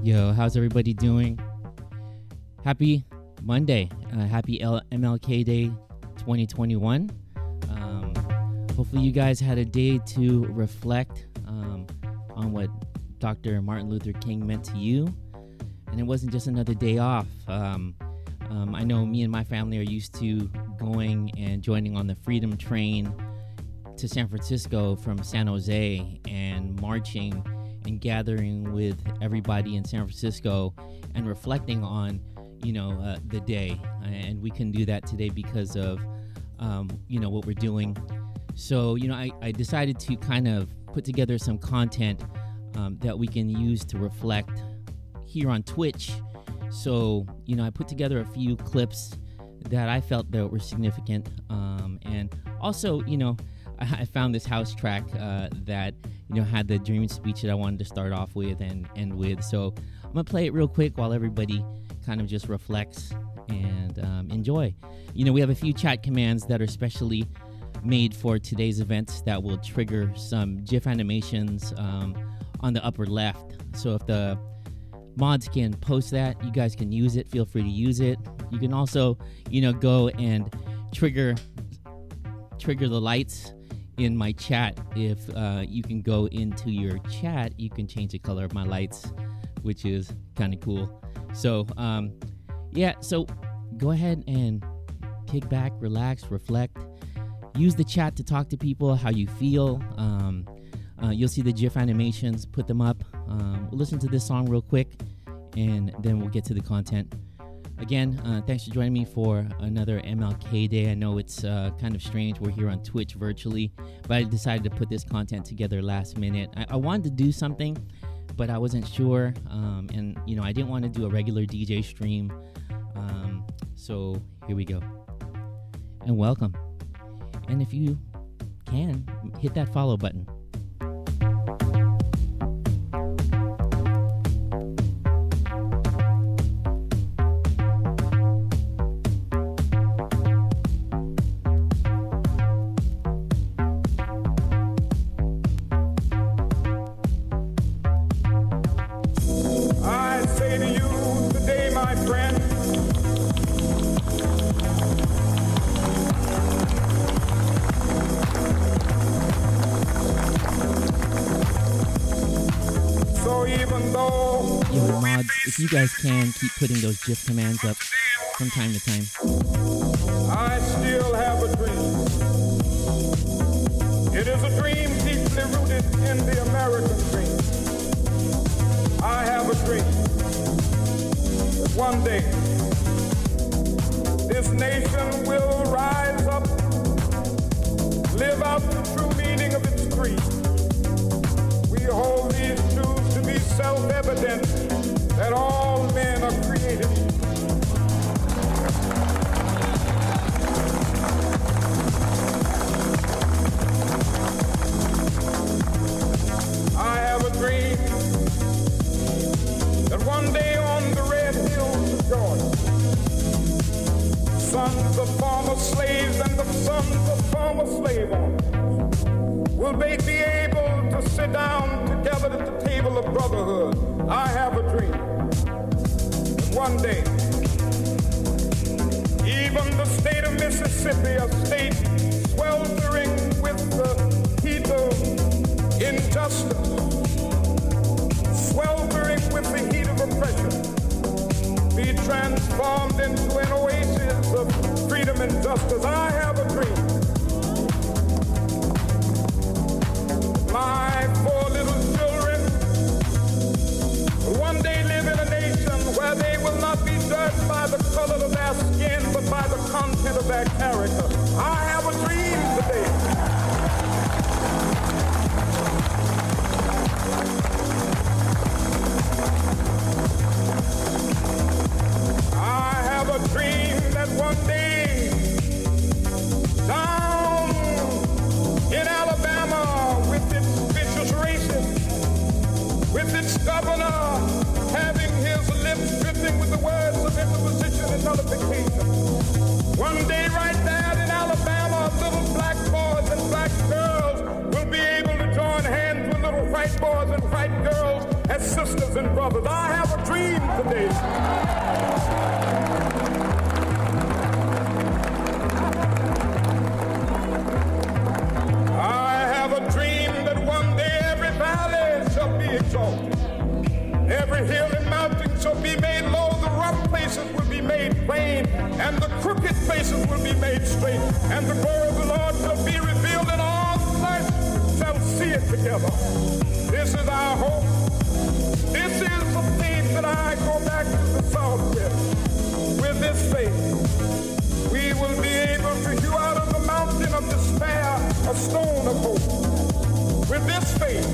Yo, how's everybody doing? Happy Monday. Happy MLK Day 2021. Hopefully you guys had a day to reflect on what Dr. Martin Luther King meant to you. And it wasn't just another day off. I know me and my family are used to going and joining on the Freedom Train to San Francisco from San Jose and marching and gathering with everybody in San Francisco and reflecting on, the day. And we can do that today because of, what we're doing. So, I decided to kind of put together some content that we can use to reflect here on Twitch. So, I put together a few clips that I felt that were significant. And also, I found this house track that, had the dream speech that I wanted to start off with and end with. So I'm going to play it real quick while everybody kind of just reflects and enjoy. We have a few chat commands that are specially made for today's events that will trigger some GIF animations on the upper left. So if the mods can post that, you guys can use it. Feel free to use it. You can also, go and trigger the lights in my chat. If you can go into your chat, you can change the color of my lights, which is kind of cool. So so go ahead and kick back, relax, reflect. Use the chat to talk to people how you feel. You'll see the GIF animations, put them up. We'll listen to this song real quick, and then we'll get to the content. Again, thanks for joining me for another MLK Day. I know it's kind of strange. We're here on Twitch virtually, but I decided to put this content together last minute. I wanted to do something, but I wasn't sure. And, I didn't want to do a regular DJ stream. So here we go. And welcome. And if you can, hit that follow button. If you guys can, keep putting those GIF commands up from time to time. I still have a dream. It is a dream deeply rooted in the American dream. I have a dream that one day this nation will rise up, live out the true meaning of its creed. We hold these truths to be self-evident, that all men are created. I have a dream that one day on the red hills of Georgia, sons of former slaves and the sons of former slave owners will they be able to sit down together at the table of brotherhood. I have a dream that one day, even the state of Mississippi, a state sweltering with the heat of injustice, sweltering with the heat of oppression, be transformed into an oasis of freedom and justice. I have a dream. My four little children will one day live in a nation where they will not be judged by the color of their skin, but by the content of their character. I have a dream today. I have a dream that one day down in Alabama, with its vicious racists, with its governor having his lips dripping with the words of interposition and nullification. One day right there in Alabama, little black boys and black girls will be able to join hands with little white boys and white girls as sisters and brothers. I have a dream today. I have a dream that one day every valley shall be exalted. Every hill and mountain shall be made low. The rough places will be made plain, and the crooked places will be made straight. And the glory of the Lord shall be revealed, and all flesh shall see it together. This is our hope. This is the faith that I go back to the South with. With this faith, we will be able to hew out of the mountain of despair a stone of hope. With this faith,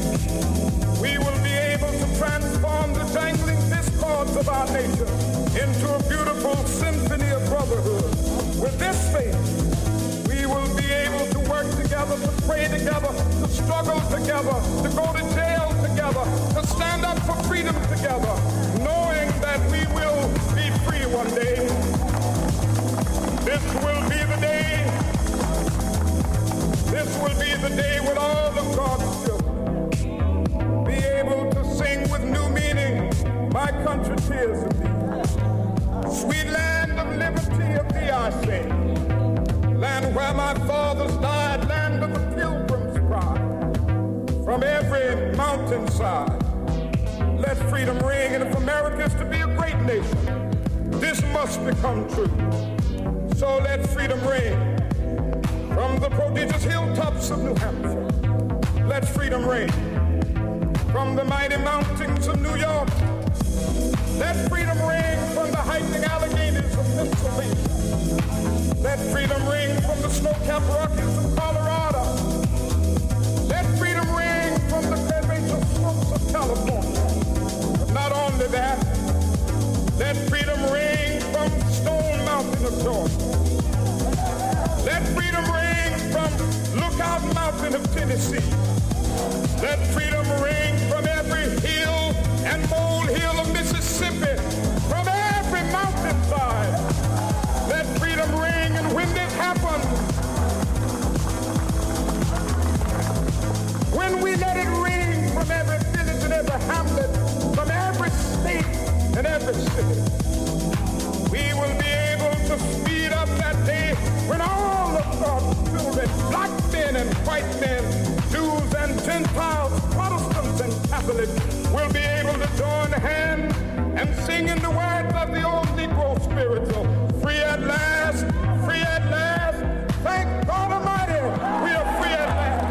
we will be able to transform the jangling discords of our nation into a beautiful symphony of brotherhood. With this faith, we will be able to work together, to pray together, to struggle together, to go to jail together, to stand up for freedom together, knowing that we will be free one day. This will be the day. This will be the day when all of God's children be able to sing with new meaning, my country tears of thee. Sweet land of liberty of thee I sing. Land where my fathers died, land of the pilgrim's pride. From every mountainside, let freedom ring. And if America is to be a great nation, this must become true. So let freedom ring. From the prodigious hilltops of New Hampshire, let freedom ring. From the mighty mountains of New York, let freedom ring. From the hiking Alleghenies of Pennsylvania, let freedom ring. From the snow-capped Rockies of Colorado, let freedom ring. From the glacial slopes of California. But not only that, let freedom ring from Stone Mountain of Georgia. Let freedom ring from Lookout Mountain of Tennessee. Let freedom ring from every hill and molehill of Mississippi, from every mountainside. Let freedom ring, and when this happens, when we let it ring from every village and every hamlet, from every state and every city, we will be able to speed up that day when all of God's children, black men and white men, Jews and Gentiles, Protestants and Catholics, will be able to join hands and sing in the words of the old Negro spiritual, free at last, free at last, thank God Almighty, we are free at last.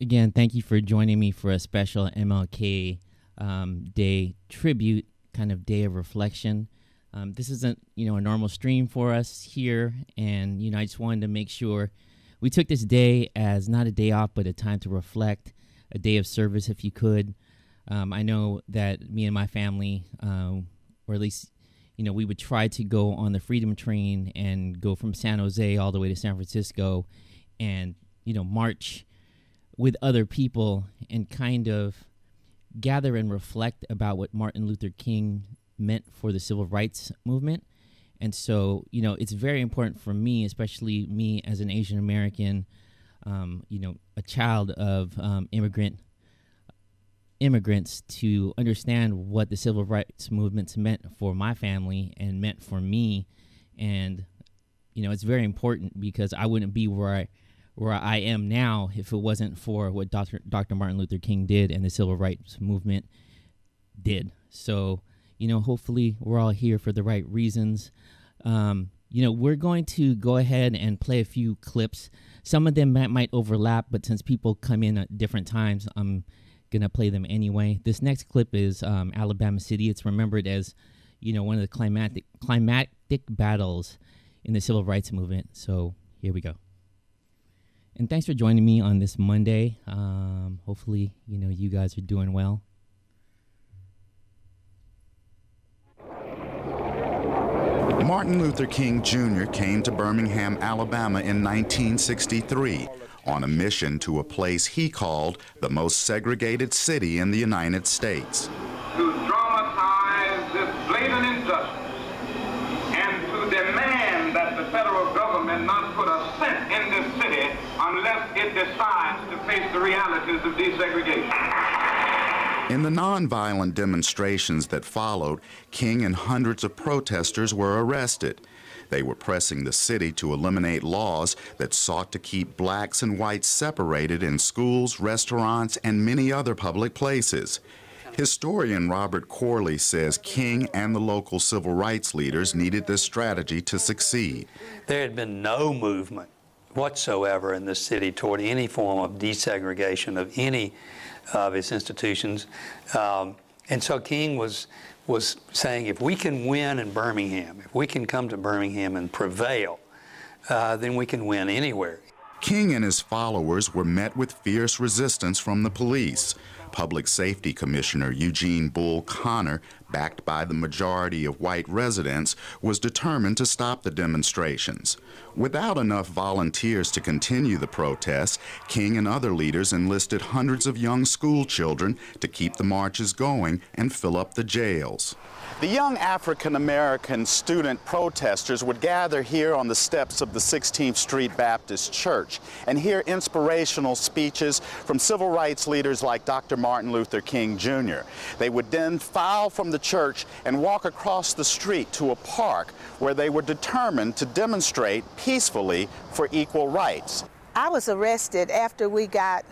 Again, thank you for joining me for a special MLK Day tribute, kind of day of reflection. This isn't, a normal stream for us here, and, I just wanted to make sure we took this day as not a day off, but a time to reflect, a day of service if you could. I know that me and my family, or at least, we would try to go on the Freedom Train and go from San Jose all the way to San Francisco and, march with other people and kind of gather and reflect about what Martin Luther King meant for the civil rights movement. And so, it's very important for me, especially me as an Asian American, a child of immigrants, to understand what the civil rights movements meant for my family and meant for me. And, it's very important because I wouldn't be where I am now if it wasn't for what Dr. Martin Luther King did and the civil rights movement did. So, hopefully we're all here for the right reasons. We're going to go ahead and play a few clips. Some of them might overlap, but since people come in at different times, I'm going to play them anyway. This next clip is Alabama City. It's remembered as, one of the climactic battles in the civil rights movement. So here we go. And thanks for joining me on this Monday. Hopefully, you guys are doing well. Martin Luther King Jr. came to Birmingham, Alabama in 1963 on a mission to a place he called the most segregated city in the United States. To dramatize this blatant injustice and federal government not put a cent in this city unless it decides to face the realities of desegregation. In the nonviolent demonstrations that followed, King and hundreds of protesters were arrested. They were pressing the city to eliminate laws that sought to keep blacks and whites separated in schools, restaurants, and many other public places. Historian Robert Corley says King and the local civil rights leaders needed this strategy to succeed. There had been no movement whatsoever in the city toward any form of desegregation of any of its institutions. And so King was saying, if we can win in Birmingham, if we can come to Birmingham and prevail, then we can win anywhere. King and his followers were met with fierce resistance from the police. Public Safety Commissioner Eugene Bull Connor, backed by the majority of white residents, was determined to stop the demonstrations. Without enough volunteers to continue the protests, King and other leaders enlisted hundreds of young school children to keep the marches going and fill up the jails. The young African-American student protesters would gather here on the steps of the 16th Street Baptist Church and hear inspirational speeches from civil rights leaders like Dr. Martin Luther King Jr. They would then file from the church and walk across the street to a park where they were determined to demonstrate peacefully for equal rights. I was arrested after we got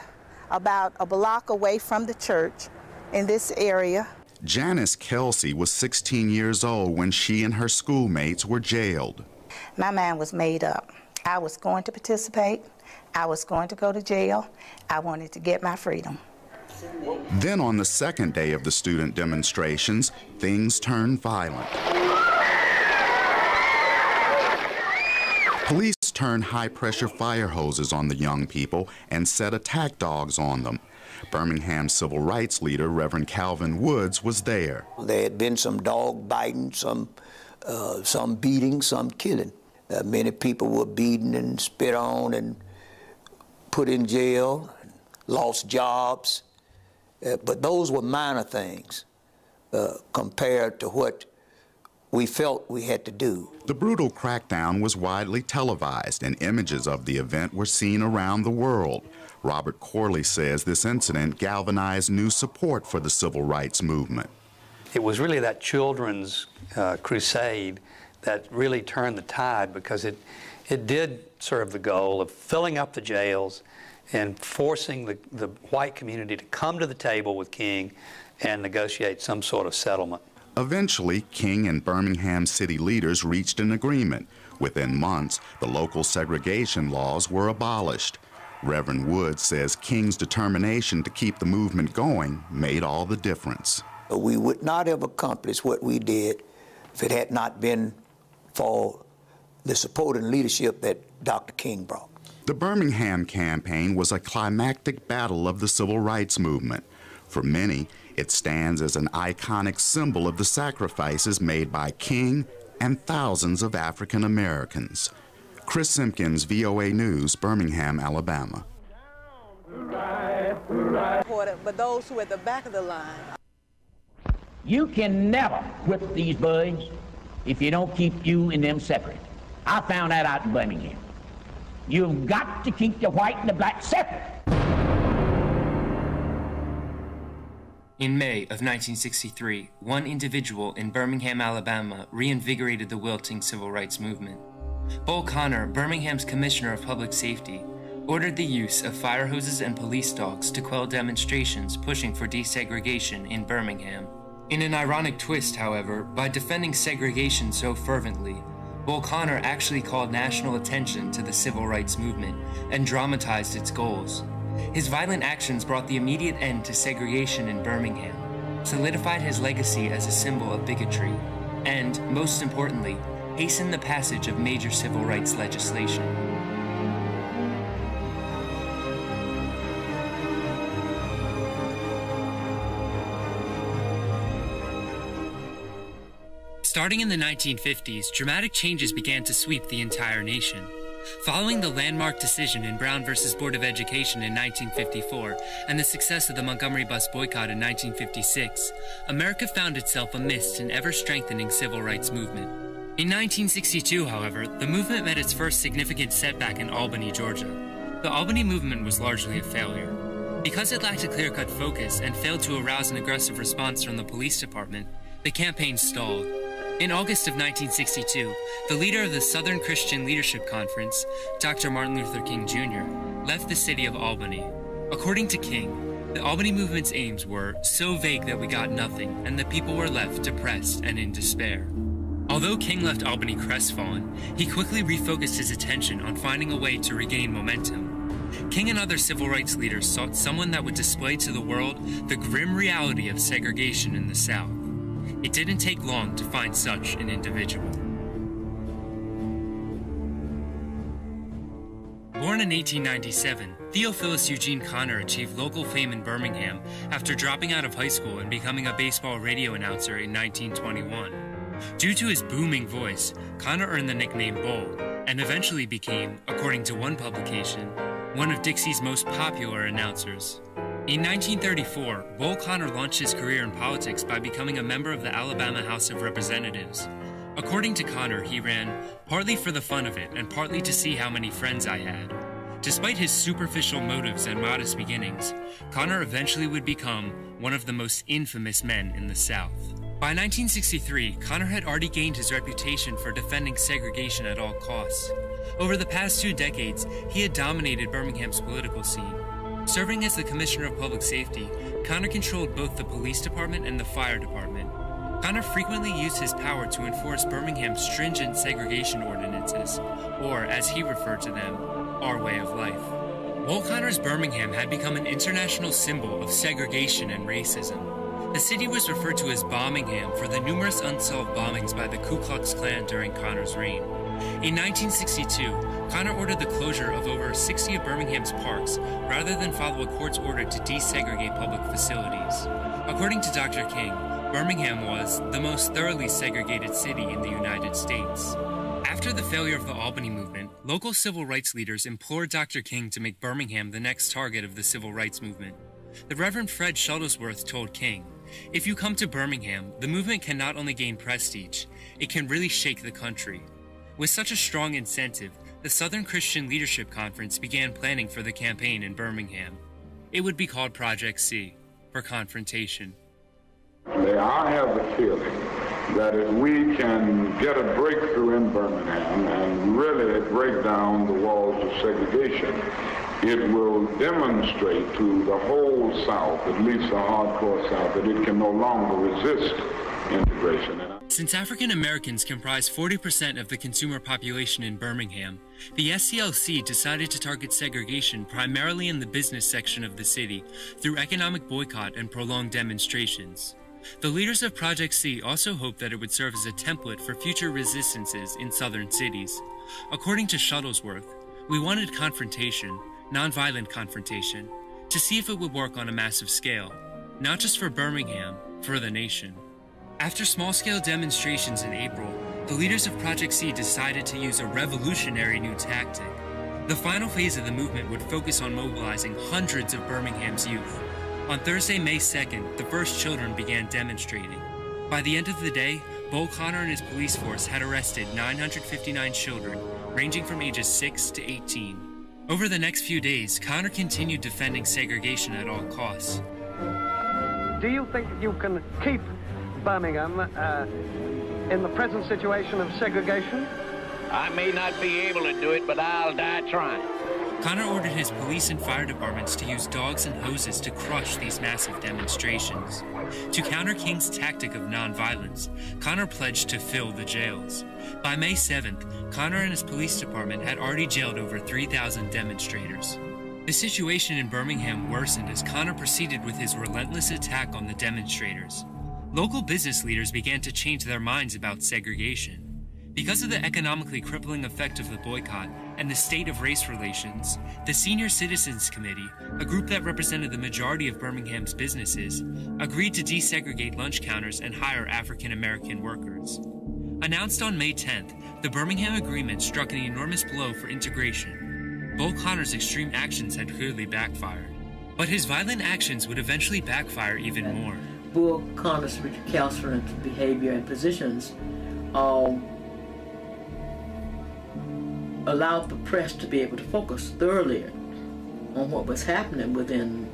about a block away from the church in this area. Janice Kelsey was 16 years old when she and her schoolmates were jailed. My mind was made up. I was going to participate. I was going to go to jail. I wanted to get my freedom. Then on the second day of the student demonstrations, things turned violent. Police turned high-pressure fire hoses on the young people and set attack dogs on them. Birmingham civil rights leader Reverend Calvin Woods was there. There had been some dog biting, some beating, some killing. Many people were beaten and spit on and put in jail, lost jobs. But those were minor things compared to what we felt we had to do. The brutal crackdown was widely televised, and images of the event were seen around the world. Robert Corley says this incident galvanized new support for the civil rights movement. It was really that children's crusade that really turned the tide, because it did serve the goal of filling up the jails and forcing the white community to come to the table with King and negotiate some sort of settlement. Eventually, King and Birmingham city leaders reached an agreement. Within months, the local segregation laws were abolished. Reverend Woods says King's determination to keep the movement going made all the difference. We would not have accomplished what we did if it had not been for the support and leadership that Dr. King brought. The Birmingham campaign was a climactic battle of the civil rights movement. For many, it stands as an iconic symbol of the sacrifices made by King and thousands of African Americans. Chris Simpkins, VOA News, Birmingham, Alabama. But those who are at the back of the line. You can never whip these boys if you don't keep you and them separate. I found that out in Birmingham. You've got to keep the white and the black separate. In May of 1963, one individual in Birmingham, Alabama, reinvigorated the wilting civil rights movement. Bull Connor, Birmingham's Commissioner of Public Safety, ordered the use of fire hoses and police dogs to quell demonstrations pushing for desegregation in Birmingham. In an ironic twist, however, by defending segregation so fervently, Bull Connor actually called national attention to the civil rights movement and dramatized its goals. His violent actions brought the immediate end to segregation in Birmingham, solidified his legacy as a symbol of bigotry, and, most importantly, hastened the passage of major civil rights legislation. Starting in the 1950s, dramatic changes began to sweep the entire nation. Following the landmark decision in Brown v. Board of Education in 1954 and the success of the Montgomery bus boycott in 1956, America found itself amidst an ever-strengthening civil rights movement. In 1962, however, the movement met its first significant setback in Albany, Georgia. The Albany movement was largely a failure. Because it lacked a clear-cut focus and failed to arouse an aggressive response from the police department, the campaign stalled. In August of 1962, the leader of the Southern Christian Leadership Conference, Dr. Martin Luther King Jr., left the city of Albany. According to King, the Albany movement's aims were so vague that we got nothing, and the people were left depressed and in despair. Although King left Albany crestfallen, he quickly refocused his attention on finding a way to regain momentum. King and other civil rights leaders sought someone that would display to the world the grim reality of segregation in the South. It didn't take long to find such an individual. Born in 1897, Theophilus Eugene Connor achieved local fame in Birmingham after dropping out of high school and becoming a baseball radio announcer in 1921. Due to his booming voice, Connor earned the nickname Bull, and eventually became, according to one publication, one of Dixie's most popular announcers. In 1934, Bull Connor launched his career in politics by becoming a member of the Alabama House of Representatives. According to Connor, he ran partly for the fun of it and partly to see how many friends I had. Despite his superficial motives and modest beginnings, Connor eventually would become one of the most infamous men in the South. By 1963, Connor had already gained his reputation for defending segregation at all costs. Over the past 2 decades, he had dominated Birmingham's political scene. Serving as the Commissioner of Public Safety, Connor controlled both the police department and the fire department. Connor frequently used his power to enforce Birmingham's stringent segregation ordinances, or, as he referred to them, our way of life. Bull Connor's Birmingham had become an international symbol of segregation and racism. The city was referred to as Bombingham for the numerous unsolved bombings by the Ku Klux Klan during Connor's reign. In 1962, Connor ordered the closure of over 60 of Birmingham's parks rather than follow a court's order to desegregate public facilities. According to Dr. King, Birmingham was the most thoroughly segregated city in the United States. After the failure of the Albany movement, local civil rights leaders implored Dr. King to make Birmingham the next target of the civil rights movement. The Reverend Fred Shuttlesworth told King, "If you come to Birmingham, the movement can not only gain prestige, it can really shake the country." With such a strong incentive, the Southern Christian Leadership Conference began planning for the campaign in Birmingham. It would be called Project C, for confrontation. I have the feeling that if we can get a breakthrough in Birmingham and really break down the walls of segregation, it will demonstrate to the whole South, at least the hardcore South, that it can no longer resist integration. Since African Americans comprise 40% of the consumer population in Birmingham, the SCLC decided to target segregation primarily in the business section of the city through economic boycott and prolonged demonstrations. The leaders of Project C also hoped that it would serve as a template for future resistances in southern cities. According to Shuttlesworth, we wanted confrontation, nonviolent confrontation, to see if it would work on a massive scale, not just for Birmingham, for the nation. After small-scale demonstrations in April, the leaders of Project C decided to use a revolutionary new tactic. The final phase of the movement would focus on mobilizing hundreds of Birmingham's youth. On Thursday, May 2nd, the first children began demonstrating. By the end of the day, Bull Connor and his police force had arrested 959 children, ranging from ages 6 to 18. Over the next few days, Connor continued defending segregation at all costs. Do you think you can keep Birmingham in the present situation of segregation? I may not be able to do it, but I'll die trying. Connor ordered his police and fire departments to use dogs and hoses to crush these massive demonstrations. To counter King's tactic of nonviolence, Connor pledged to fill the jails. By May 7th, Connor and his police department had already jailed over 3,000 demonstrators. The situation in Birmingham worsened as Connor proceeded with his relentless attack on the demonstrators. Local business leaders began to change their minds about segregation. Because of the economically crippling effect of the boycott and the state of race relations, the Senior Citizens Committee, a group that represented the majority of Birmingham's businesses, agreed to desegregate lunch counters and hire African American workers. Announced on May 10th, the Birmingham Agreement struck an enormous blow for integration. Bull Connor's extreme actions had clearly backfired, but his violent actions would eventually backfire even more. Bull Connor's recalcitrant behavior and positions allowed the press to be able to focus thoroughly on what was happening within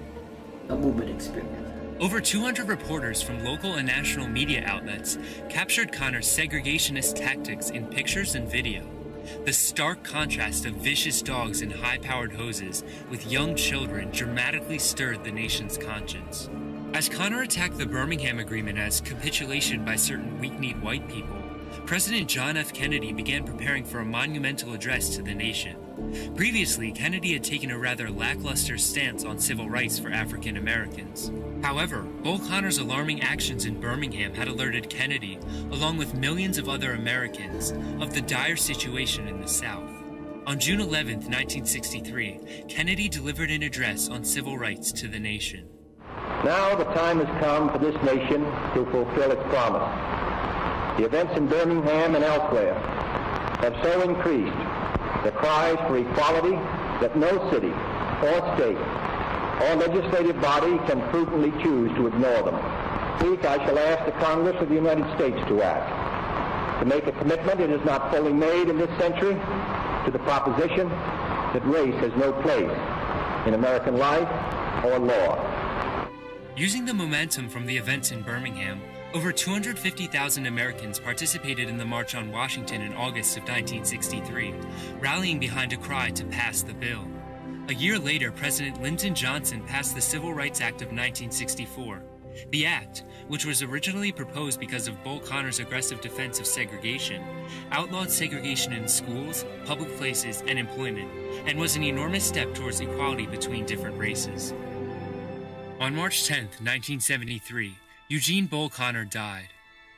a movement experience. Over 200 reporters from local and national media outlets captured Connor's segregationist tactics in pictures and video. The stark contrast of vicious dogs and high-powered hoses with young children dramatically stirred the nation's conscience. As Connor attacked the Birmingham Agreement as capitulation by certain weak-kneed white people, President John F. Kennedy began preparing for a monumental address to the nation. Previously, Kennedy had taken a rather lackluster stance on civil rights for African Americans. However, Bull Connor's alarming actions in Birmingham had alerted Kennedy, along with millions of other Americans, of the dire situation in the South. On June 11, 1963, Kennedy delivered an address on civil rights to the nation. Now the time has come for this nation to fulfill its promise. The events in Birmingham and elsewhere have so increased the cries for equality that no city or state or legislative body can prudently choose to ignore them. This week I shall ask the Congress of the United States to act, to make a commitment it has not fully made in this century to the proposition that race has no place in American life or law. Using the momentum from the events in Birmingham, over 250,000 Americans participated in the March on Washington in August of 1963, rallying behind a cry to pass the bill. A year later, President Lyndon Johnson passed the Civil Rights Act of 1964. The act, which was originally proposed because of Bull Connor's aggressive defense of segregation, outlawed segregation in schools, public places, and employment, and was an enormous step towards equality between different races. On March 10, 1973, Eugene Bull Connor died.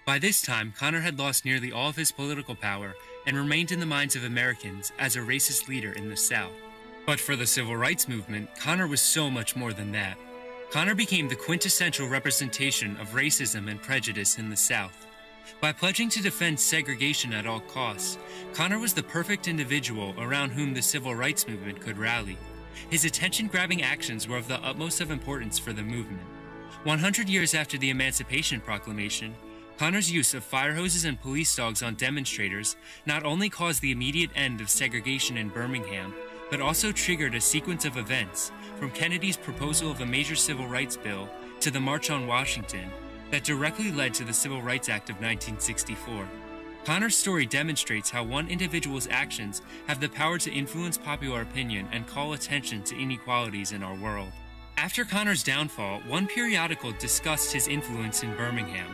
By this time, Connor had lost nearly all of his political power and remained in the minds of Americans as a racist leader in the South. But for the civil rights movement, Connor was so much more than that. Connor became the quintessential representation of racism and prejudice in the South. By pledging to defend segregation at all costs, Connor was the perfect individual around whom the civil rights movement could rally. His attention-grabbing actions were of the utmost of importance for the movement. 100 years after the Emancipation Proclamation, Connor's use of fire hoses and police dogs on demonstrators not only caused the immediate end of segregation in Birmingham, but also triggered a sequence of events, from Kennedy's proposal of a major civil rights bill to the March on Washington, that directly led to the Civil Rights Act of 1964. Connor's story demonstrates how one individual's actions have the power to influence popular opinion and call attention to inequalities in our world. After Connor's downfall, one periodical discussed his influence in Birmingham.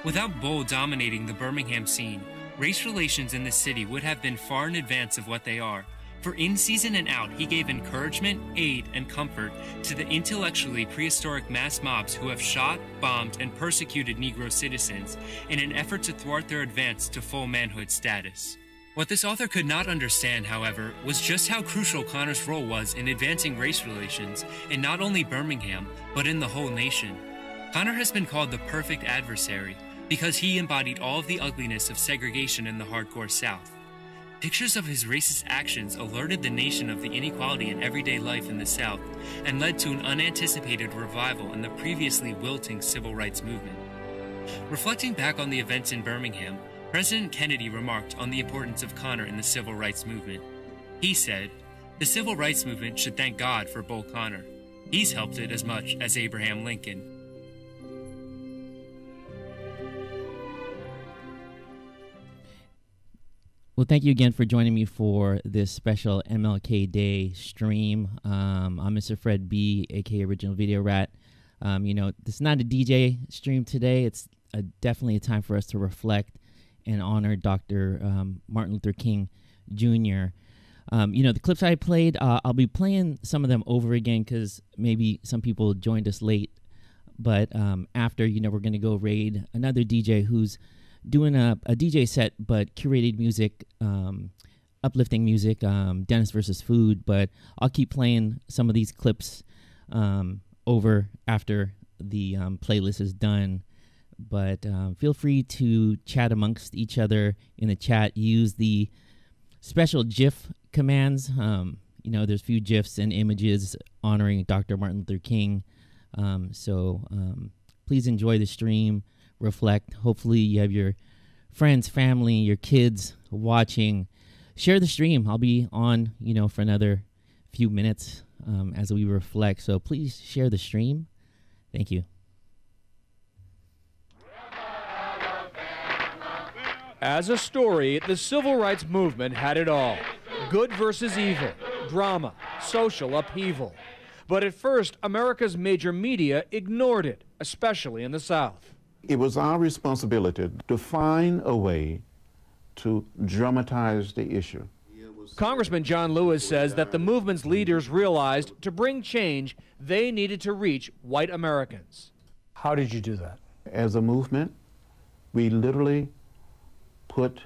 Without Bull dominating the Birmingham scene, race relations in the city would have been far in advance of what they are, for in season and out he gave encouragement, aid, and comfort to the intellectually prehistoric mass mobs who have shot, bombed, and persecuted Negro citizens in an effort to thwart their advance to full manhood status. What this author could not understand, however, was just how crucial Connor's role was in advancing race relations in not only Birmingham, but in the whole nation. Connor has been called the perfect adversary because he embodied all of the ugliness of segregation in the hardcore South. Pictures of his racist actions alerted the nation of the inequality in everyday life in the South and led to an unanticipated revival in the previously wilting civil rights movement. Reflecting back on the events in Birmingham, President Kennedy remarked on the importance of Connor in the civil rights movement. He said, "The civil rights movement should thank God for Bull Connor. He's helped it as much as Abraham Lincoln." Well, thank you again for joining me for this special MLK Day stream. I'm Mr. Fred B, aka Original Video Rat. This is not a DJ stream today. It's definitely a time for us to reflect and honor Dr. Martin Luther King Jr. The clips I played, I'll be playing some of them over again because maybe some people joined us late. But after, we're going to go raid another DJ who's doing a DJ set, but curated music, uplifting music, Dennis versus Food. But I'll keep playing some of these clips over after the playlist is done. But feel free to chat amongst each other in the chat. Use the special GIF commands. There's a few GIFs and images honoring Dr. Martin Luther King. So please enjoy the stream. Reflect. Hopefully you have your friends, family, your kids watching. share the stream. I'll be on, for another few minutes as we reflect. So please share the stream. Thank you. As a story, the civil rights movement had it all. Good versus evil, drama, social upheaval. But at first, America's major media ignored it, especially in the South. It was our responsibility to find a way to dramatize the issue. Congressman John Lewis says that the movement's leaders realized to bring change, they needed to reach white Americans. How did you do that? As a movement, we literally put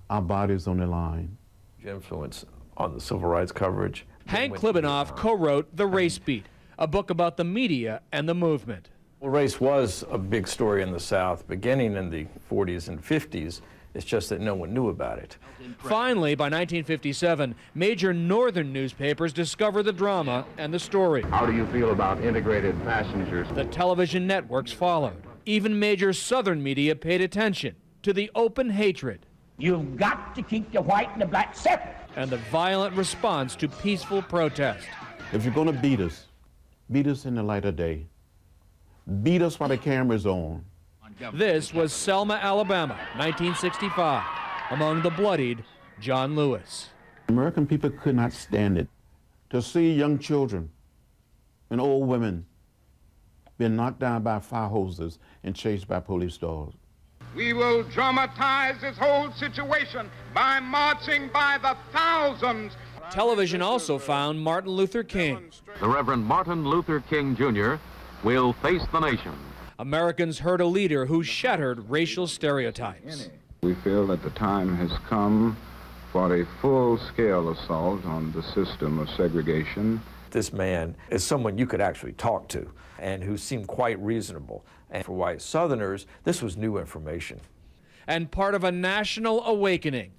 our bodies on the line. Influence on the civil rights coverage. Hank Klibanoff co-wrote The Race Beat, a book about the media and the movement. Well, race was a big story in the South, beginning in the 40s and 50s. It's just that no one knew about it. Finally, by 1957, major northern newspapers discover the drama and the story. How do you feel about integrated passengers? The television networks followed. Even major southern media paid attention to the open hatred. You've got to keep the white and the black separate. And the violent response to peaceful protest. If you're going to beat us in the light of day. Beat us while the camera's on. This was Selma, Alabama, 1965. Among the bloodied, John Lewis. American people could not stand it. To see young children and old women being knocked down by fire hoses and chased by police dogs. We will dramatize this whole situation by marching by the thousands. Television also found Martin Luther King. The Reverend Martin Luther King, Jr. will face the nation. Americans heard a leader who shattered racial stereotypes. We feel that the time has come for a full-scale assault on the system of segregation. This man is someone you could actually talk to and who seemed quite reasonable. And for white Southerners, this was new information. And part of a national awakening.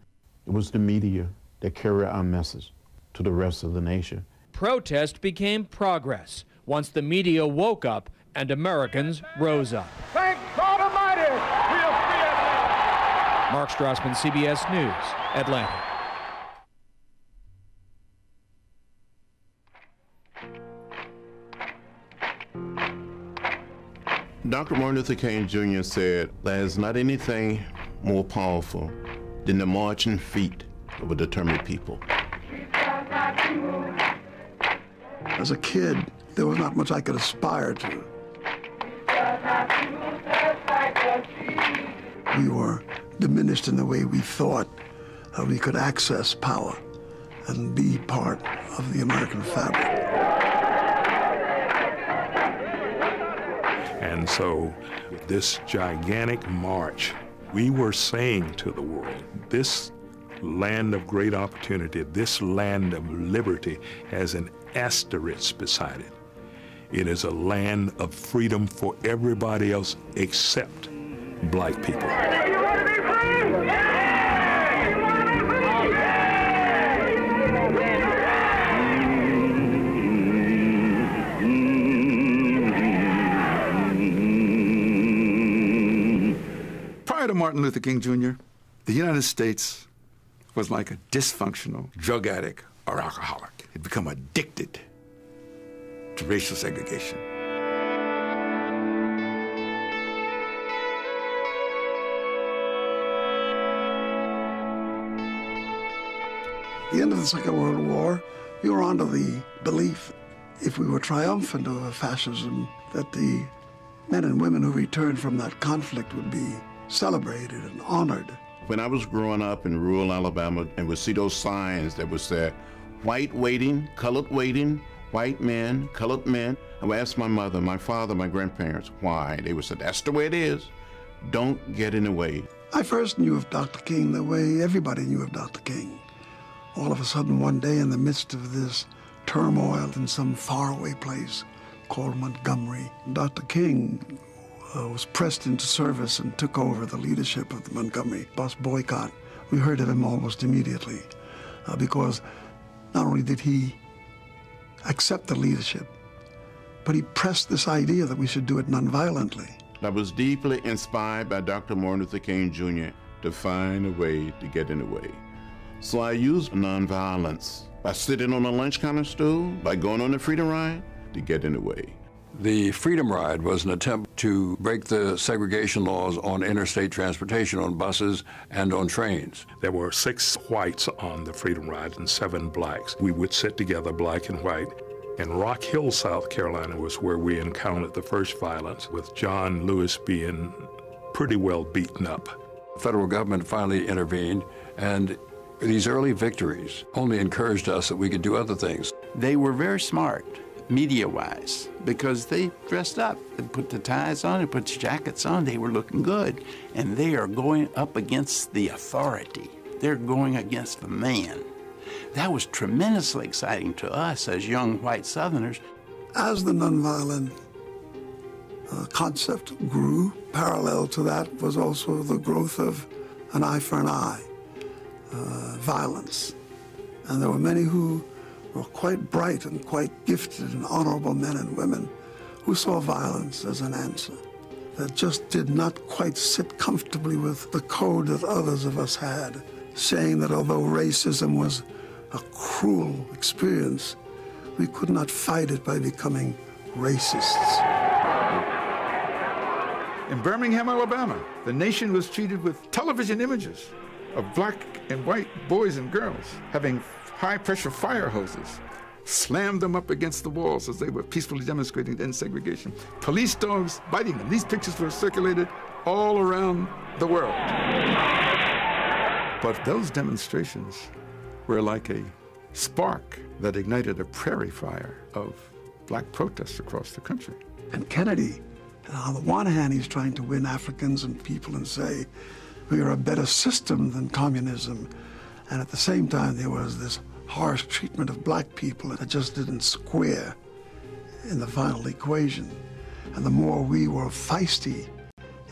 It was the media that carried our message to the rest of the nation. Protest became progress once the media woke up and Americans rose up. Thank God Almighty, we are free at last. Mark Strassman, CBS News, Atlanta. Dr. Martin Luther King Jr. said, "There's not anything more powerful than the marching feet of a determined people." As a kid, there was not much I could aspire to. We were diminished in the way we thought we could access power and be part of the American fabric. And so, with this gigantic march, we were saying to the world, this land of great opportunity, this land of liberty has an asterisk beside it. It is a land of freedom for everybody else except black people. Prior to Martin Luther King Jr., the United States was like a dysfunctional drug addict or alcoholic. It had become addicted to racial segregation. At the end of the Second World War, we were under the belief, if we were triumphant over fascism, that the men and women who returned from that conflict would be celebrated and honored. When I was growing up in rural Alabama and would see those signs that would say, white waiting, colored waiting, white men, colored men, I would ask my mother, my father, my grandparents, why? They would say, that's the way it is. Don't get in the way. I first knew of Dr. King the way everybody knew of Dr. King. All of a sudden, one day in the midst of this turmoil in some faraway place called Montgomery, Dr. King was pressed into service and took over the leadership of the Montgomery bus boycott. We heard of him almost immediately because not only did he accept the leadership, but he pressed this idea that we should do it nonviolently. I was deeply inspired by Dr. Martin Luther King Jr. to find a way to get in the way. So I used nonviolence by sitting on a lunch counter stool, by going on the freedom ride to get in the way. The Freedom Ride was an attempt to break the segregation laws on interstate transportation, on buses and on trains. There were 6 whites on the Freedom Ride and 7 blacks. We would sit together, black and white. In Rock Hill, South Carolina was where we encountered the first violence, with John Lewis being pretty well beaten up. The federal government finally intervened, and these early victories only encouraged us that we could do other things. They were very smart, media-wise, because they dressed up. They put the ties on, they put the jackets on, they were looking good. And they are going up against the authority. They're going against the man. That was tremendously exciting to us as young white Southerners. As the nonviolent concept grew, parallel to that was also the growth of an eye for an eye, violence. And there were many who were quite bright and quite gifted and honorable men and women who saw violence as an answer that just did not quite sit comfortably with the code that others of us had, saying that although racism was a cruel experience, we could not fight it by becoming racists. In Birmingham, Alabama, the nation was treated with television images of black and white boys and girls having high-pressure fire hoses, slammed them up against the walls as they were peacefully demonstrating to end segregation. Police dogs biting them. These pictures were circulated all around the world. But those demonstrations were like a spark that ignited a prairie fire of black protests across the country. And Kennedy, on the one hand, he's trying to win Africans and people and say, we are a better system than communism. And at the same time, there was this harsh treatment of black people that just didn't square in the final equation. And the more we were feisty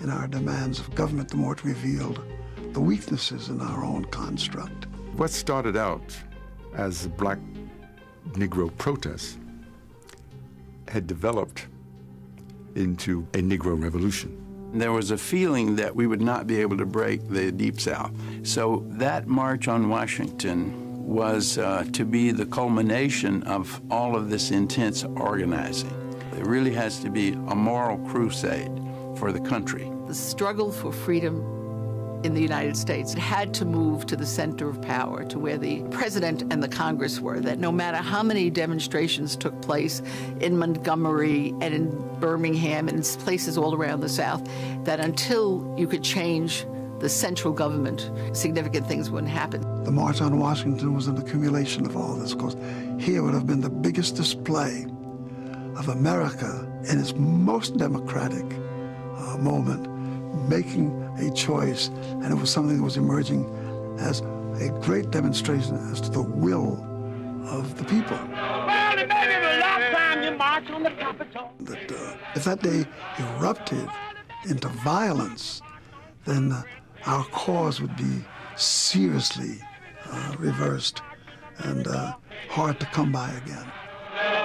in our demands of government, the more it revealed the weaknesses in our own construct. What started out as black Negro protests had developed into a Negro revolution. There was a feeling that we would not be able to break the Deep South. So that March on Washington was to be the culmination of all of this intense organizing. It really has to be a moral crusade for the country. The struggle for freedom in the United States had to move to the center of power, to where the president and the Congress were, that no matter how many demonstrations took place in Montgomery and in Birmingham and in places all around the South, that until you could change the central government, significant things wouldn't happen. The March on Washington was an accumulation of all this, because here would have been the biggest display of America in its most democratic moment, making a choice, and it was something that was emerging as a great demonstration as to the will of the people. Well, it may be the last time you march on the Capitol. That if that day erupted into violence, then our cause would be seriously reversed and hard to come by again.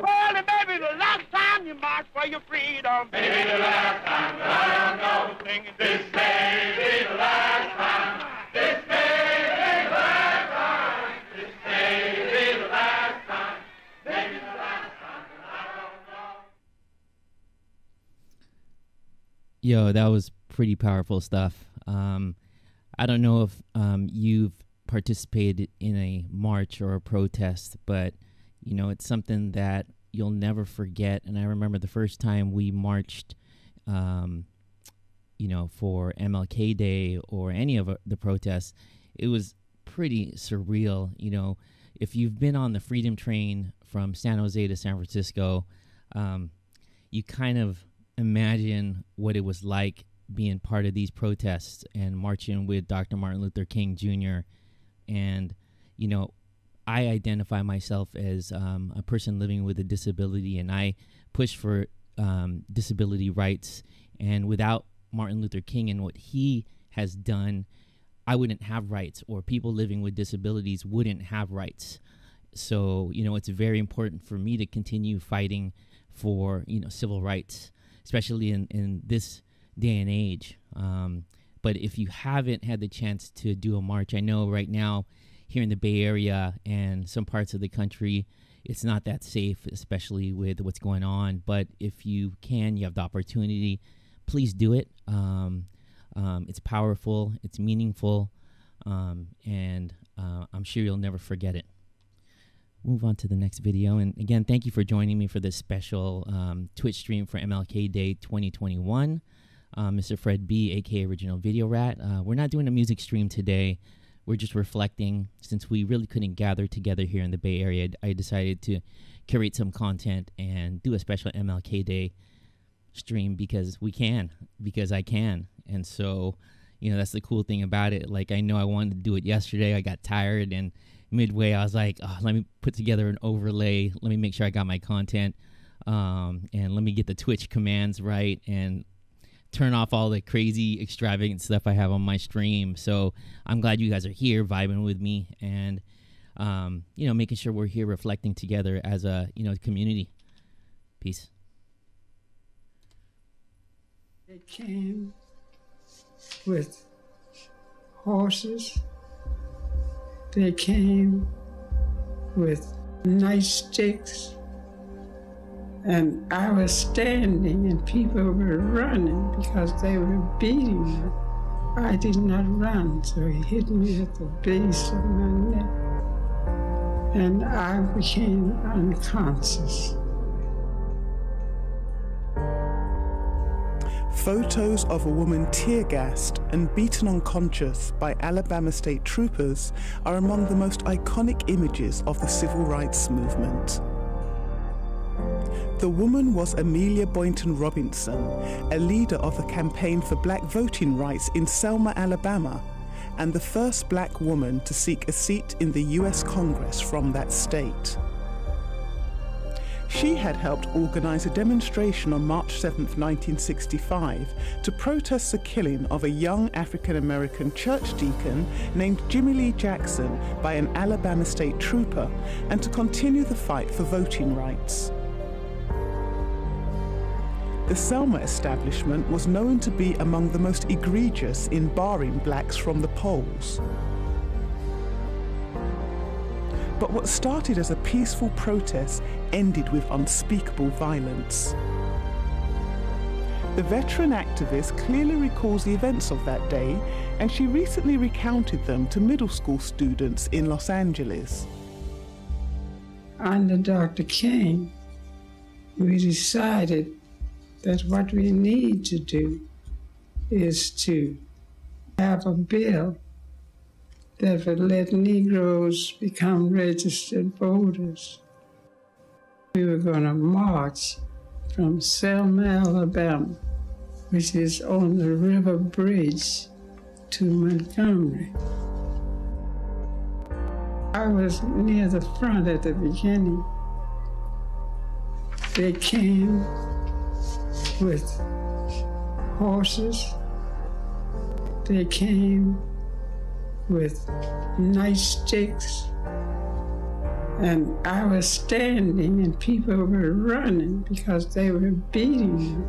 Well, it may be the last time you march for your freedom. Maybe the last time, but I don't know. Singing, this may be the last time. This may be the last time. This may be the last time. Maybe the last time, but I don't know. Yo, that was pretty powerful stuff. I don't know if you've participated in a march or a protest, but you know, it's something that you'll never forget. And I remember the first time we marched, you know, for MLK Day or any of the protests, it was pretty surreal. You know, if you've been on the Freedom Train from San Jose to San Francisco, you kind of imagine what it was like being part of these protests and marching with Dr. Martin Luther King Jr. And, you know, I identify myself as a person living with a disability, and I push for disability rights. And without Martin Luther King and what he has done, I wouldn't have rights, or people living with disabilities wouldn't have rights. So, you know, it's very important for me to continue fighting for, you know, civil rights, especially in this day and age. But if you haven't had the chance to do a march, I know right now here in the Bay Area and some parts of the country, it's not that safe, especially with what's going on. But if you can, you have the opportunity, please do it. It's powerful, it's meaningful, and I'm sure you'll never forget it. Move on to the next video. And again, thank you for joining me for this special Twitch stream for MLK Day 2021. Mr. Fred B, aka Original Video Rat. We're not doing a music stream today. We're just reflecting. Since we really couldn't gather together here in the Bay Area, I decided to curate some content and do a special MLK Day stream because I can. And so, you know, that's the cool thing about it. Like, I know I wanted to do it yesterday. I got tired, and midway I was like, oh, let me put together an overlay. Let me make sure I got my content, and let me get the Twitch commands right and turn off all the crazy extravagant stuff I have on my stream. So I'm glad you guys are here vibing with me and, you know, making sure we're here reflecting together as a, you know, community. Peace. They came with horses. They came with nice sticks. And I was standing and people were running because they were beating me. I did not run, so he hit me at the base of my neck. And I became unconscious. Photos of a woman tear-gassed and beaten unconscious by Alabama state troopers are among the most iconic images of the civil rights movement. The woman was Amelia Boynton Robinson, a leader of the campaign for black voting rights in Selma, Alabama, and the first black woman to seek a seat in the U.S. Congress from that state. She had helped organize a demonstration on March 7, 1965, to protest the killing of a young African-American church deacon named Jimmy Lee Jackson by an Alabama state trooper, and to continue the fight for voting rights. The Selma establishment was known to be among the most egregious in barring blacks from the polls. But what started as a peaceful protest ended with unspeakable violence. The veteran activist clearly recalls the events of that day, and she recently recounted them to middle school students in Los Angeles. Under Dr. King, we decided that what we need to do is to have a bill that would let Negroes become registered voters. We were going to march from Selma, Alabama, which is on the river bridge, to Montgomery. I was near the front at the beginning. They came with horses. They came with nice sticks. And I was standing and people were running because they were beating me.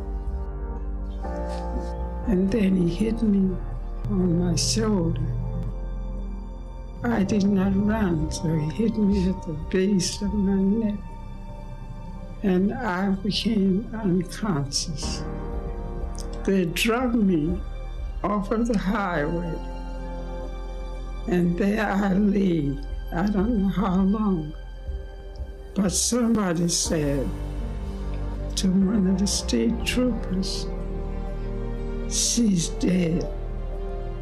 And then he hit me on my shoulder. I did not run, so he hit me at the base of my neck. And I became unconscious. They drug me off of the highway. And there I lay. I don't know how long. But somebody said to one of the state troopers, she's dead.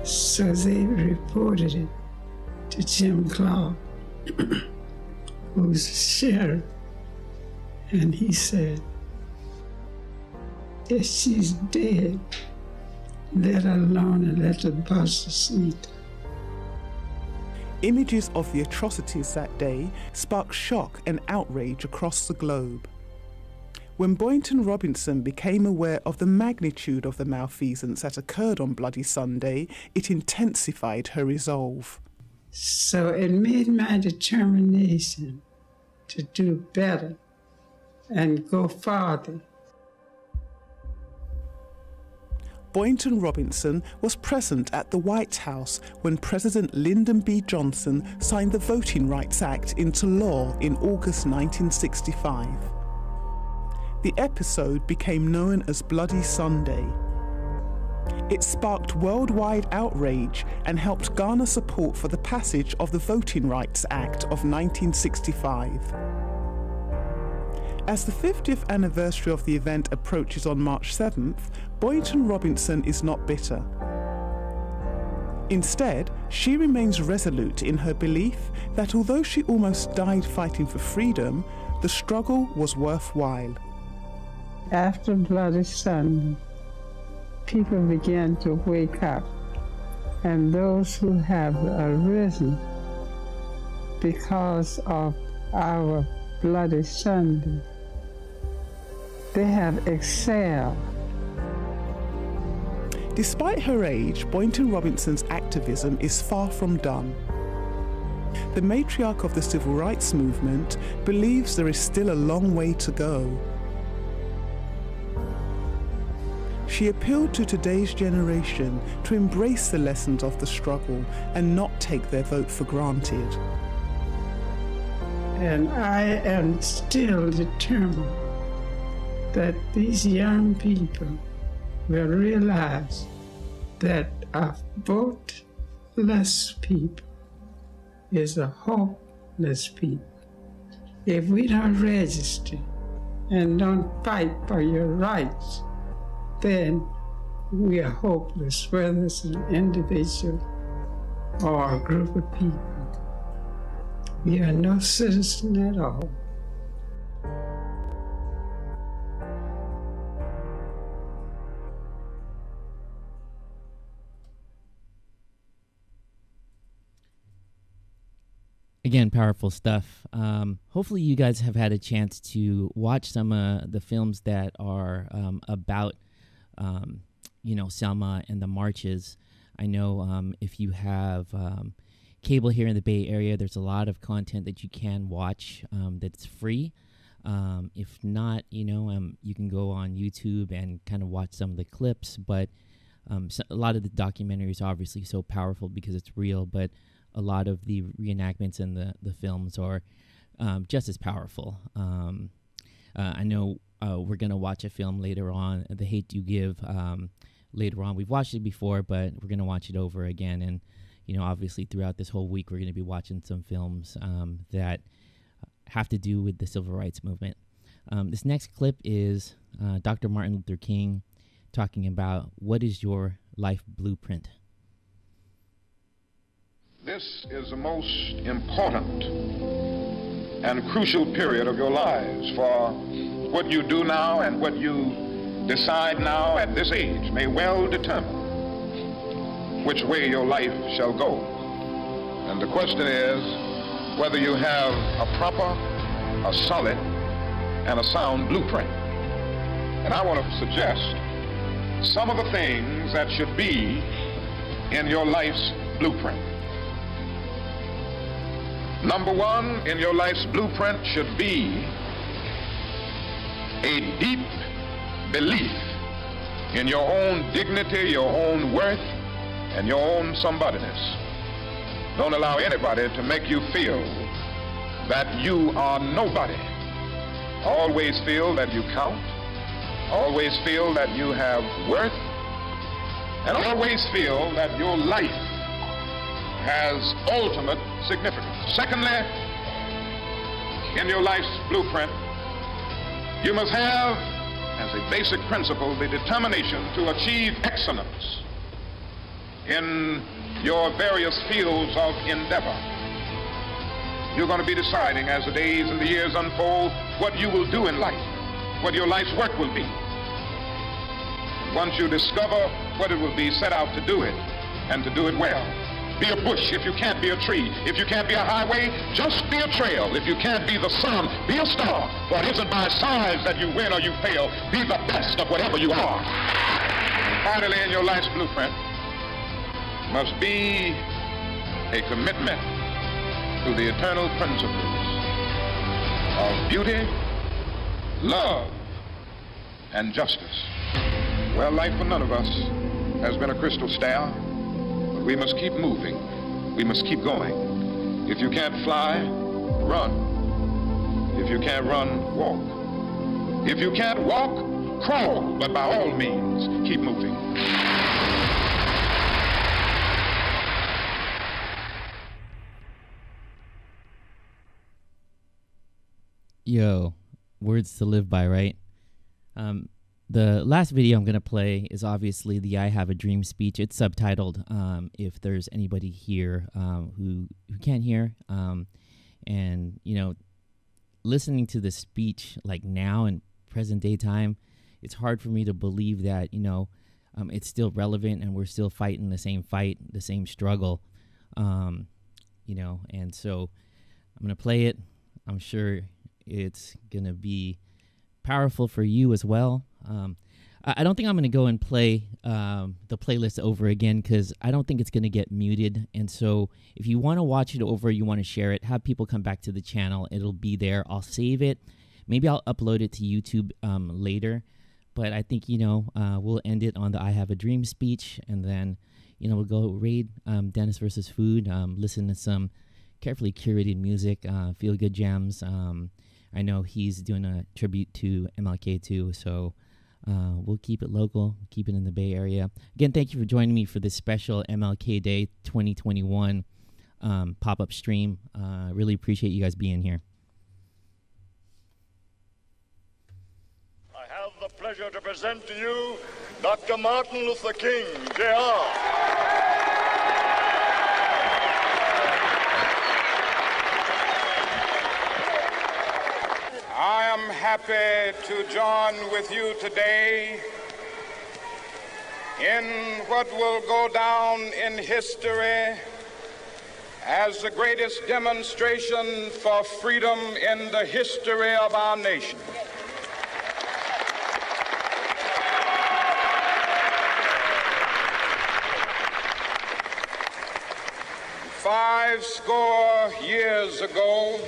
So they reported it to Jim Clark, who's the sheriff. And he said, if she's dead, let her alone and let the buses eat. Images of the atrocities that day sparked shock and outrage across the globe. When Boynton Robinson became aware of the magnitude of the malfeasance that occurred on Bloody Sunday, it intensified her resolve. So it made my determination to do better and go farther. Boynton Robinson was present at the White House when President Lyndon B. Johnson signed the Voting Rights Act into law in August 1965. The episode became known as Bloody Sunday. It sparked worldwide outrage and helped garner support for the passage of the Voting Rights Act of 1965. As the 50th anniversary of the event approaches on March 7th, Boynton Robinson is not bitter. Instead, she remains resolute in her belief that although she almost died fighting for freedom, the struggle was worthwhile. After Bloody Sunday, people began to wake up, and those who have arisen because of our Bloody Sunday, they have excelled. Despite her age, Boynton Robinson's activism is far from done. The matriarch of the civil rights movement believes there is still a long way to go. She appealed to today's generation to embrace the lessons of the struggle and not take their vote for granted. And I am still determined that these young people will realize that a voteless people is a hopeless people. If we don't register and don't fight for your rights, then we are hopeless, whether it's an individual or a group of people. We are no citizen at all. Again, powerful stuff. Hopefully you guys have had a chance to watch some of the films that are about, Selma and the marches. I know if you have cable here in the Bay Area, there's a lot of content that you can watch that's free. If not, you can go on YouTube and kind of watch some of the clips, but a lot of the documentaries are obviously so powerful because it's real, but a lot of the reenactments in the films are just as powerful. I know we're going to watch a film later on, The Hate You Give, later on. We've watched it before, but we're going to watch it over again. And, obviously throughout this whole week, we're going to be watching some films that have to do with the civil rights movement. This next clip is Dr. Martin Luther King talking about what is your life blueprint. This is the most important and crucial period of your lives, for what you do now and what you decide now at this age may well determine which way your life shall go. And the question is whether you have a proper, a solid, and a sound blueprint. And I want to suggest some of the things that should be in your life's blueprint. Number one in your life's blueprint should be a deep belief in your own dignity, your own worth, and your own somebodyness. Don't allow anybody to make you feel that you are nobody. Always feel that you count. Always feel that you have worth. And always feel that your life has ultimate significance. Secondly, in your life's blueprint, you must have, as a basic principle, the determination to achieve excellence in your various fields of endeavor. You're going to be deciding as the days and the years unfold what you will do in life, what your life's work will be. Once you discover what it will be, set out to do it, and to do it well. Be a bush if you can't be a tree. If you can't be a highway, just be a trail. If you can't be the sun, be a star. For it isn't by size that you win or you fail. Be the best of whatever you are. And finally, in your life's blueprint must be a commitment to the eternal principles of beauty, love, and justice. Well, life for none of us has been a crystal stair, but we must keep moving. We must keep going. If you can't fly, run. If you can't run, walk. If you can't walk, crawl. But by all means, keep moving. Yo, words to live by, right? The last video I'm going to play is obviously the I Have a Dream speech. It's subtitled, if there's anybody here who can't hear. And, you know, listening to the speech like now in present day time, it's hard for me to believe that, you know, it's still relevant and we're still fighting the same fight, the same struggle, you know. And so I'm going to play it. I'm sure it's going to be powerful for you as well. I don't think I'm going to go and play the playlist over again because I don't think it's going to get muted. And so if you want to watch it over, you want to share it, have people come back to the channel. It'll be there. I'll save it. Maybe I'll upload it to YouTube later. But I think, you know, we'll end it on the I Have a Dream speech. And then, you know, we'll go raid Dennis versus Food, listen to some carefully curated music, feel-good jams. I know he's doing a tribute to MLK too, so we'll keep it local, keep it in the Bay Area. Again, thank you for joining me for this special MLK Day 2021 pop-up stream. Really appreciate you guys being here. I have the pleasure to present to you Dr. Martin Luther King, Jr. I am happy to join with you today in what will go down in history as the greatest demonstration for freedom in the history of our nation. Five score years ago,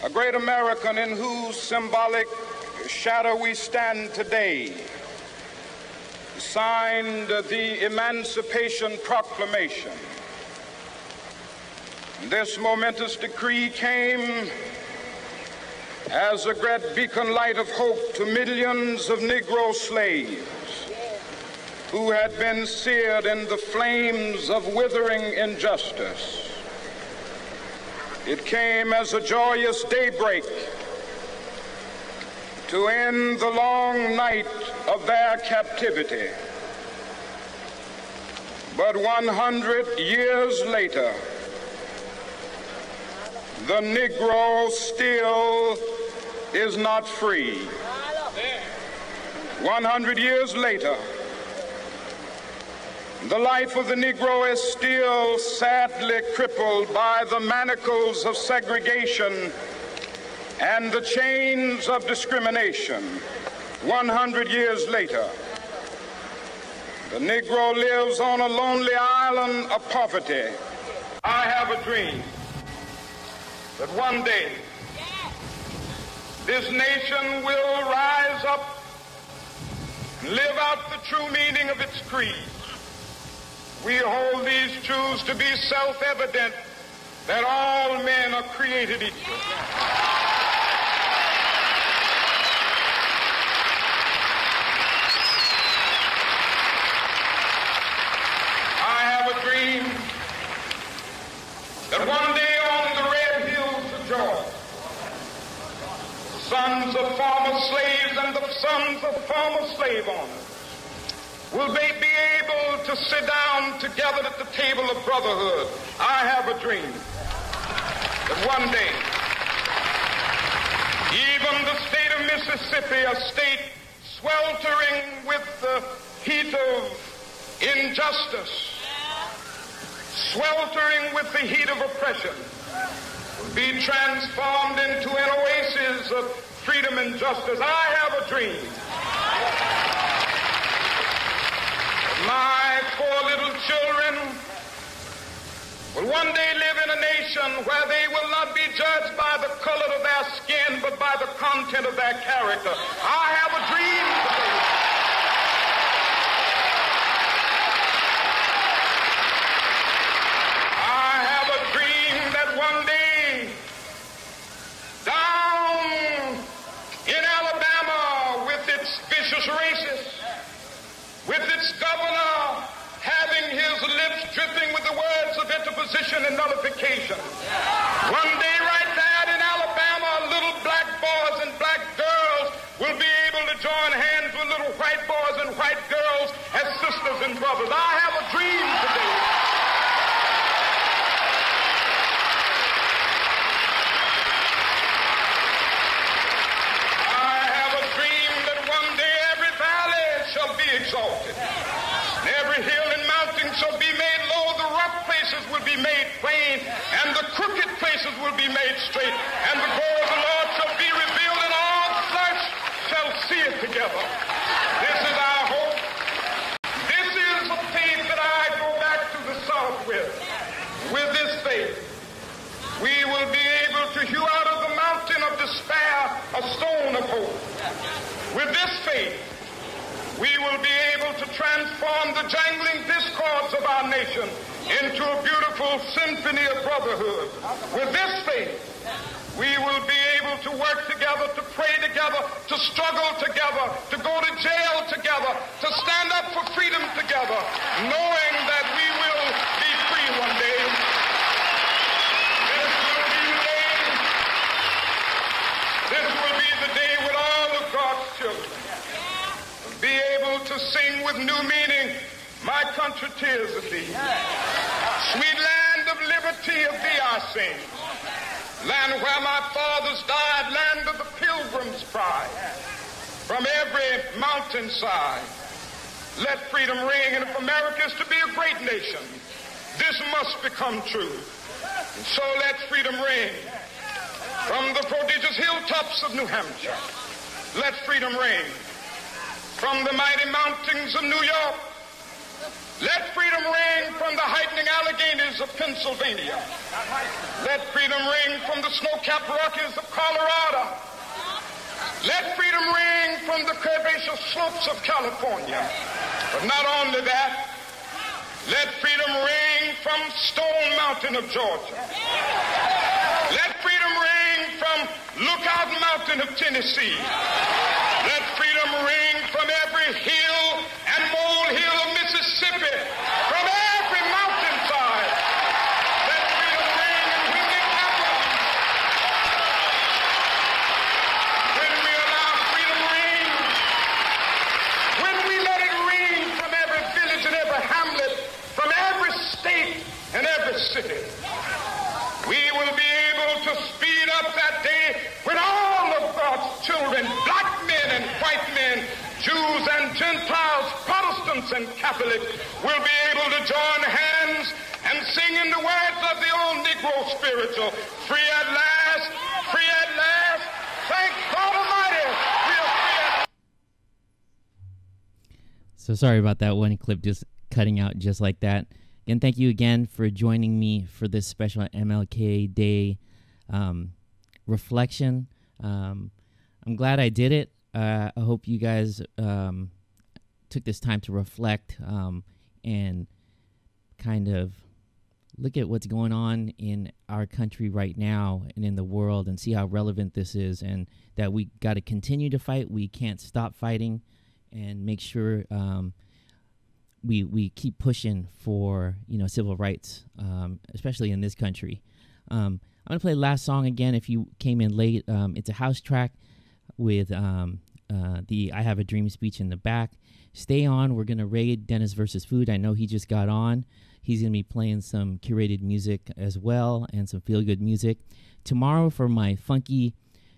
a great American in whose symbolic shadow we stand today signed the Emancipation Proclamation. This momentous decree came as a great beacon light of hope to millions of Negro slaves who had been seared in the flames of withering injustice. It came as a joyous daybreak to end the long night of their captivity. But 100 years later, the Negro still is not free. 100 years later, the life of the Negro is still sadly crippled by the manacles of segregation and the chains of discrimination. 100 years later, the Negro lives on a lonely island of poverty. I have a dream that one day this nation will rise up and live out the true meaning of its creed. We hold these truths to be self-evident, that all men are created equal. I have a dream that one day on the red hills of Georgia, sons of former slaves and the sons of former slave owners will they be able to sit down together at the table of brotherhood. I have a dream that one day, even the state of Mississippi, a state sweltering with the heat of injustice, sweltering with the heat of oppression, will be transformed into an oasis of freedom and justice. I have a dream. My four little children will one day live in a nation where they will not be judged by the color of their skin, but by the content of their character. I have a dream. imposition and nullification. One day right there in Alabama, little black boys and black girls will be able to join hands with little white boys and white girls as sisters and brothers. I have a dream today. I have a dream that one day every valley shall be exalted, and every hill and mountain shall be made low, the rough places will be made plain, and the crooked places will be made straight, and the glory of the Lord shall be revealed, and all flesh shall see it together. This is our hope. This is the faith that I go back to the South with. With this faith, we will be able to hew out of the mountain of despair a stone of hope. With this faith, we will be able to transform the jangling discords of our nation into a beautiful symphony of brotherhood. With this faith, we will be able to work together, to pray together, to struggle together, to go to jail together, to stand up for freedom together, knowing that we will be free one day. This will be the day when all of God's children will be able to sing with new meaning, my country, 'tis of thee. Sweet land of liberty, of thee I sing. Land where my fathers died, land of the pilgrim's pride. From every mountainside, let freedom ring. And if America is to be a great nation, this must become true. And so let freedom ring. From the prodigious hilltops of New Hampshire, let freedom ring. From the mighty mountains of New York, let freedom ring. From the heightening Alleghenies of Pennsylvania, let freedom ring. From the snow-capped Rockies of Colorado, let freedom ring. From the curvaceous slopes of California. But not only that, let freedom ring from Stone Mountain of Georgia. Let freedom ring from Lookout Mountain of Tennessee. Let freedom ring from every hill and molehill of Mississippi, from every mountainside. Let freedom ring, and when the capital, when we allow freedom ring, when we let it ring from every village and every hamlet, from every state and every city, we will be able to speed up that day when all of God's children, black men and white men, Jews and Gentiles, Protestants and Catholics, will be able to join hands and sing in the words of the old Negro spiritual, free at last, free at last, thank God Almighty, we are free at. So sorry about that one clip just cutting out just like that. Again, thank you again for joining me for this special MLK Day reflection. I'm glad I did it. I hope you guys took this time to reflect and kind of look at what's going on in our country right now and in the world and see how relevant this is, and that we got to continue to fight. We can't stop fighting, and make sure we keep pushing for, civil rights, especially in this country. I'm going to play the last song again if you came in late. It's a house track with the I Have a Dream speech in the back. Stay on. We're going to raid Dennis versus Food. I know he just got on. He's going to be playing some curated music as well and some feel-good music. Tomorrow for my Funky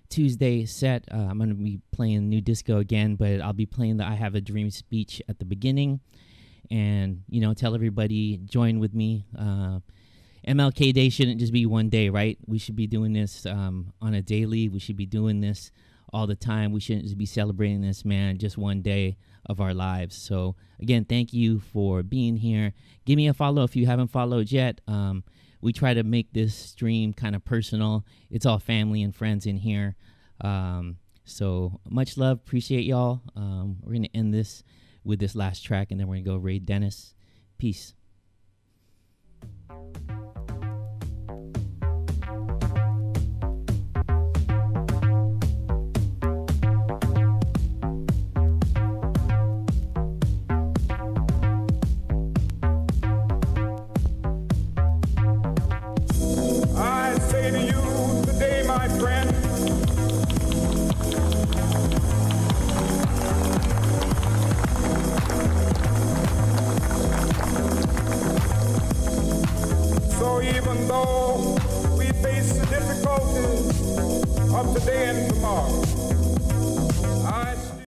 Tuesday set, I'm going to be playing new disco again, but I'll be playing the I Have a Dream speech at the beginning. And, tell everybody, join with me. MLK Day shouldn't just be one day, right? We should be doing this on a daily. We should be doing this all the time. We shouldn't just be celebrating this man just one day of our lives. So, again, thank you for being here. Give me a follow if you haven't followed yet. We try to make this stream kind of personal. It's all family and friends in here. So, much love. Appreciate y'all. We're going to end this with this last track, and then we're going to go raid Dennis. Peace. although we face the difficulties of today and tomorrow,